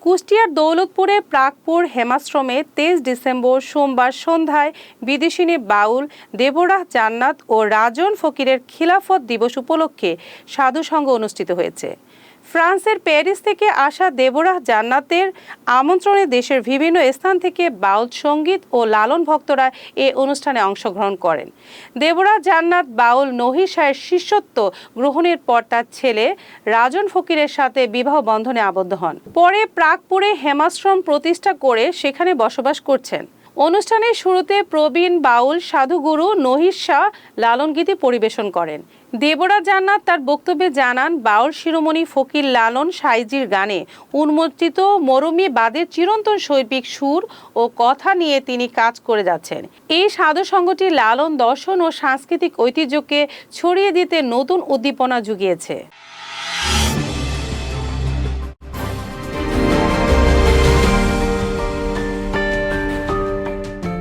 কুষ্টিয়ার দৌলতপুরে প্রাকপুর হেমাশ্রমে 23 ডিসেম্বর সোমবার সন্ধ্যায় বিদেশিনী বাউল দেবরাহ জান্নাত ও রাজন ফকিরের খিলাফত দিবস উপলক্ষে সাধুসঙ্গ অনুষ্ঠিত হয়েছে। ফ্রান্সের প্যারিস থেকে আসা দেবরাহ জান্নাতের আমন্ত্রণে দেশের বিভিন্ন স্থান থেকে বাউল সঙ্গীত ও লালন ভক্তরা এ অনুষ্ঠানে অংশগ্রহণ করেন। দেবরাহ জান্নাত বাউল নহির শাহের শিষ্যত্ব গ্রহণের পর তার ছেলে রাজন ফকিরের সাথে বিবাহ বন্ধনে আবদ্ধ হন। পরে প্রাকপুরে হেমাশ্রম প্রতিষ্ঠা করে সেখানে বসবাস করছেন। অনুষ্ঠানের শুরুতে প্রবীণ বাউল সাধুগুরু নহির শাহ লালন গীতি পরিবেশন করেন। দেবরাহ জান্নাত তার বক্তব্যে জানান, বাউল শিরোমণি ফকির লালন সাইজির গানে উন্মোচিত মরমী বাদের চিরন্তন শৈল্পিক সুর ও কথা নিয়ে তিনি কাজ করে যাচ্ছেন। এই সাধু সংঘটি লালন দর্শন ও সাংস্কৃতিক ঐতিহ্যকে ছড়িয়ে দিতে নতুন উদ্দীপনা জুগিয়েছে।